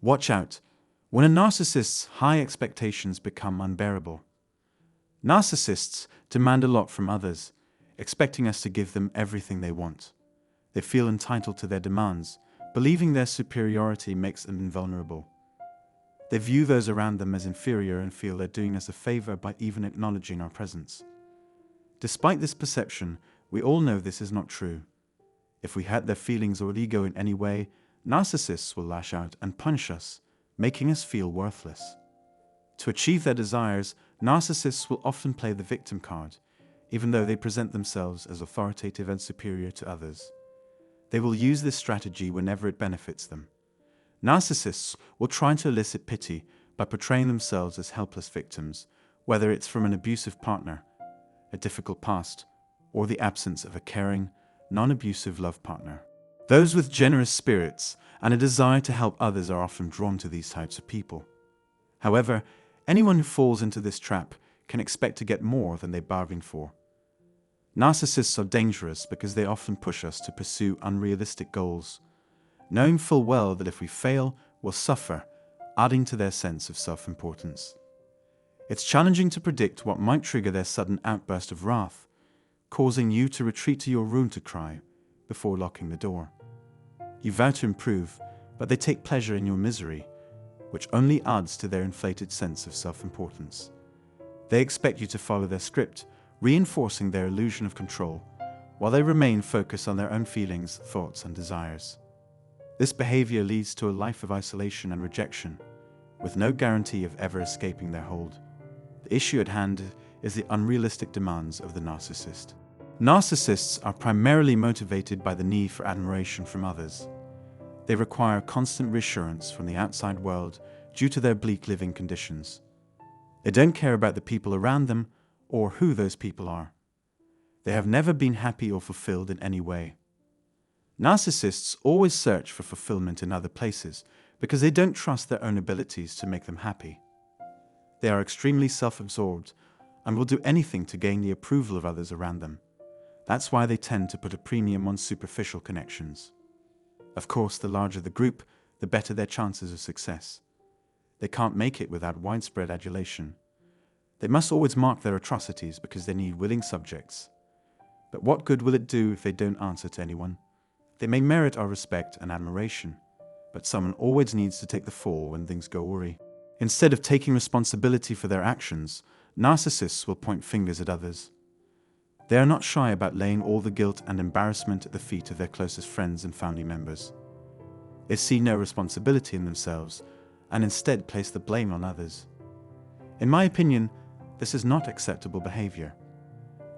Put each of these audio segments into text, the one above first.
Watch out when a narcissist's high expectations become unbearable. Narcissists demand a lot from others, expecting us to give them everything they want. They feel entitled to their demands, believing their superiority makes them invulnerable. They view those around them as inferior and feel they're doing us a favor by even acknowledging our presence. Despite this perception, we all know this is not true. If we hurt their feelings or ego in any way, narcissists will lash out and punish us, making us feel worthless. To achieve their desires, narcissists will often play the victim card, even though they present themselves as authoritative and superior to others. They will use this strategy whenever it benefits them. Narcissists will try to elicit pity by portraying themselves as helpless victims, whether it's from an abusive partner, a difficult past, or the absence of a caring, non-abusive love partner. Those with generous spirits and a desire to help others are often drawn to these types of people. However, anyone who falls into this trap can expect to get more than they bargained for. Narcissists are dangerous because they often push us to pursue unrealistic goals, knowing full well that if we fail, we'll suffer, adding to their sense of self-importance. It's challenging to predict what might trigger their sudden outburst of wrath, causing you to retreat to your room to cry before locking the door. You vow to improve, but they take pleasure in your misery, which only adds to their inflated sense of self-importance. They expect you to follow their script, reinforcing their illusion of control, while they remain focused on their own feelings, thoughts, and desires. This behavior leads to a life of isolation and rejection, with no guarantee of ever escaping their hold. The issue at hand is the unrealistic demands of the narcissist. Narcissists are primarily motivated by the need for admiration from others. They require constant reassurance from the outside world due to their bleak living conditions. They don't care about the people around them or who those people are. They have never been happy or fulfilled in any way. Narcissists always search for fulfillment in other places because they don't trust their own abilities to make them happy. They are extremely self-absorbed and will do anything to gain the approval of others around them. That's why they tend to put a premium on superficial connections. Of course, the larger the group, the better their chances of success. They can't make it without widespread adulation. They must always mark their atrocities because they need willing subjects. But what good will it do if they don't answer to anyone? They may merit our respect and admiration, but someone always needs to take the fall when things go awry. Instead of taking responsibility for their actions, narcissists will point fingers at others. They are not shy about laying all the guilt and embarrassment at the feet of their closest friends and family members. They see no responsibility in themselves and instead place the blame on others. In my opinion, this is not acceptable behavior.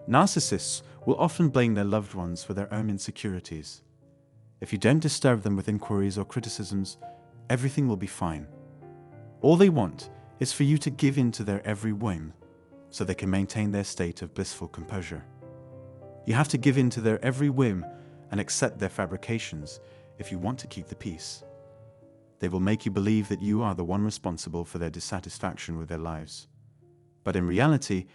Narcissists will often blame their loved ones for their own insecurities. If you don't disturb them with inquiries or criticisms, everything will be fine. All they want is for you to give in to their every whim so they can maintain their state of blissful composure. You have to give in to their every whim and accept their fabrications if you want to keep the peace. They will make you believe that you are the one responsible for their dissatisfaction with their lives. But in reality,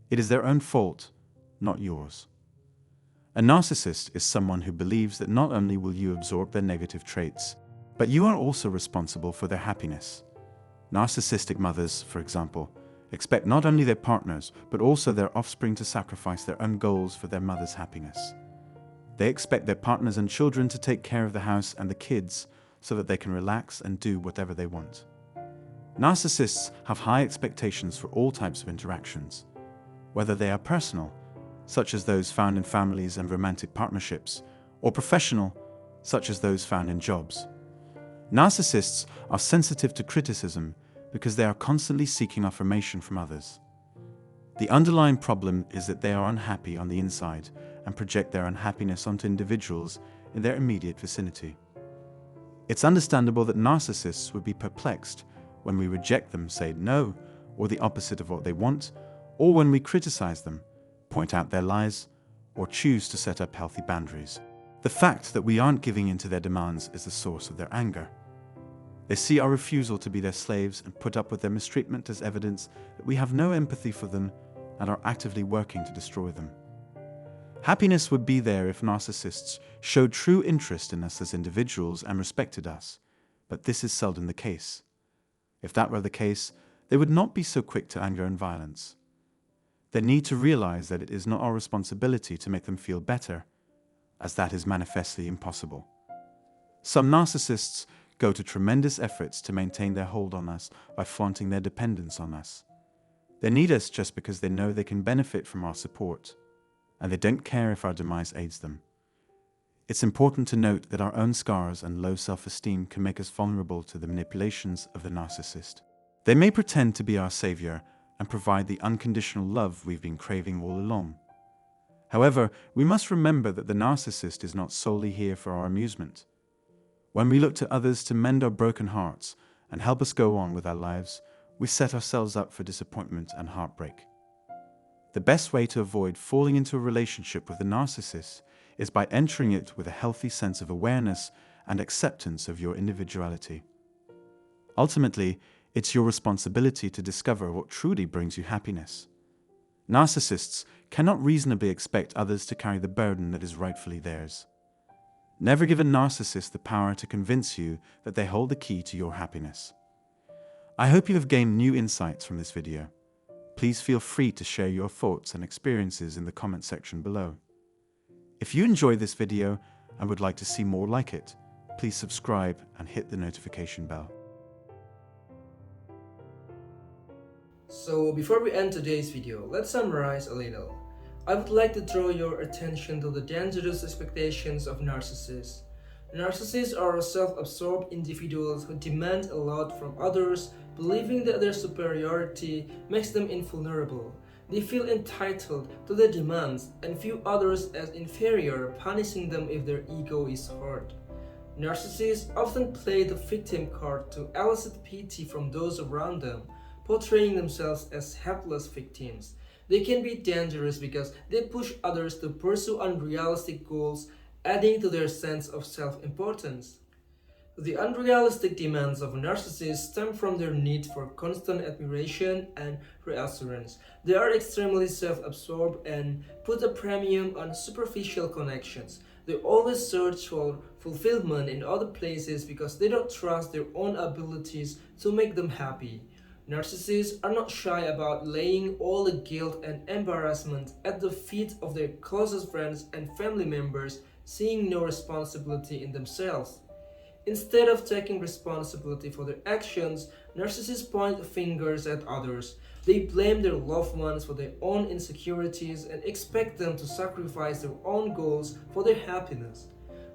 it is their own fault, not yours. A narcissist is someone who believes that not only will you absorb their negative traits, but you are also responsible for their happiness. Narcissistic mothers, for example, expect not only their partners, but also their offspring to sacrifice their own goals for their mother's happiness. They expect their partners and children to take care of the house and the kids so that they can relax and do whatever they want. Narcissists have high expectations for all types of interactions, whether they are personal, such as those found in families and romantic partnerships, or professional, such as those found in jobs. Narcissists are sensitive to criticism because they are constantly seeking affirmation from others. The underlying problem is that they are unhappy on the inside and project their unhappiness onto individuals in their immediate vicinity. It's understandable that narcissists would be perplexed when we reject them, say no, or the opposite of what they want, or when we criticize them, point out their lies, or choose to set up healthy boundaries. The fact that we aren't giving in to their demands is the source of their anger. They see our refusal to be their slaves and put up with their mistreatment as evidence that we have no empathy for them and are actively working to destroy them. Happiness would be there if narcissists showed true interest in us as individuals and respected us, but this is seldom the case. If that were the case, they would not be so quick to anger and violence. They need to realize that it is not our responsibility to make them feel better, as that is manifestly impossible. Some narcissists go to tremendous efforts to maintain their hold on us by flaunting their dependence on us. They need us just because they know they can benefit from our support, and they don't care if our demise aids them. It's important to note that our own scars and low self-esteem can make us vulnerable to the manipulations of the narcissist. They may pretend to be our savior and provide the unconditional love we've been craving all along. However, we must remember that the narcissist is not solely here for our amusement. When we look to others to mend our broken hearts and help us go on with our lives, we set ourselves up for disappointment and heartbreak. The best way to avoid falling into a relationship with a narcissist is by entering it with a healthy sense of awareness and acceptance of your individuality. Ultimately, it's your responsibility to discover what truly brings you happiness. Narcissists cannot reasonably expect others to carry the burden that is rightfully theirs. Never give a narcissist the power to convince you that they hold the key to your happiness. I hope you have gained new insights from this video. Please feel free to share your thoughts and experiences in the comment section below. If you enjoyed this video and would like to see more like it, please subscribe and hit the notification bell. So before we end today's video, let's summarize a little. I would like to draw your attention to the dangerous expectations of narcissists. Narcissists are self-absorbed individuals who demand a lot from others, believing that their superiority makes them invulnerable. They feel entitled to their demands and view others as inferior, punishing them if their ego is hurt. Narcissists often play the victim card to elicit pity from those around them, portraying themselves as helpless victims. They can be dangerous because they push others to pursue unrealistic goals, adding to their sense of self-importance. The unrealistic demands of narcissists stem from their need for constant admiration and reassurance. They are extremely self-absorbed and put a premium on superficial connections. They always search for fulfillment in other places because they don't trust their own abilities to make them happy. Narcissists are not shy about laying all the guilt and embarrassment at the feet of their closest friends and family members, seeing no responsibility in themselves. Instead of taking responsibility for their actions, narcissists point fingers at others. They blame their loved ones for their own insecurities and expect them to sacrifice their own goals for their happiness.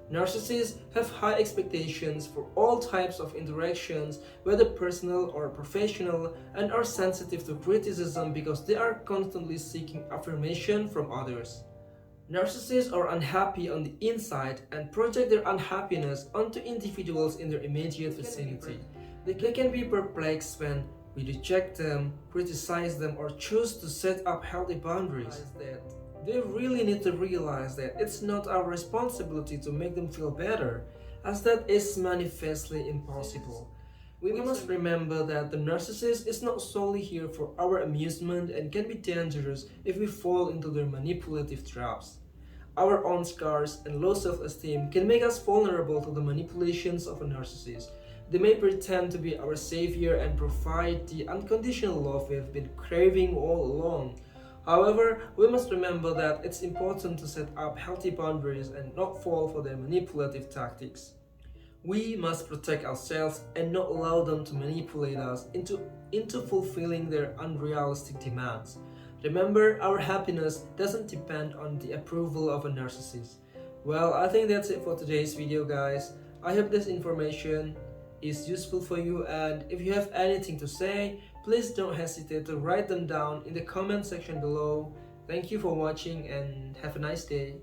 Narcissists have high expectations for all types of interactions, whether personal or professional, and are sensitive to criticism because they are constantly seeking affirmation from others. Narcissists are unhappy on the inside and project their unhappiness onto individuals in their immediate vicinity. They can be perplexed when we reject them, criticize them, or choose to set up healthy boundaries. They really need to realize that it's not our responsibility to make them feel better, as that is manifestly impossible. We must remember that the narcissist is not solely here for our amusement and can be dangerous if we fall into their manipulative traps. Our own scars and low self-esteem can make us vulnerable to the manipulations of a narcissist. They may pretend to be our savior and provide the unconditional love we've been craving all along. However, we must remember that it's important to set up healthy boundaries and not fall for their manipulative tactics. We must protect ourselves and not allow them to manipulate us into fulfilling their unrealistic demands. Remember, our happiness doesn't depend on the approval of a narcissist. Well, I think that's it for today's video, guys. I hope this information is useful for you, and if you have anything to say, please don't hesitate to write them down in the comment section below. Thank you for watching and have a nice day.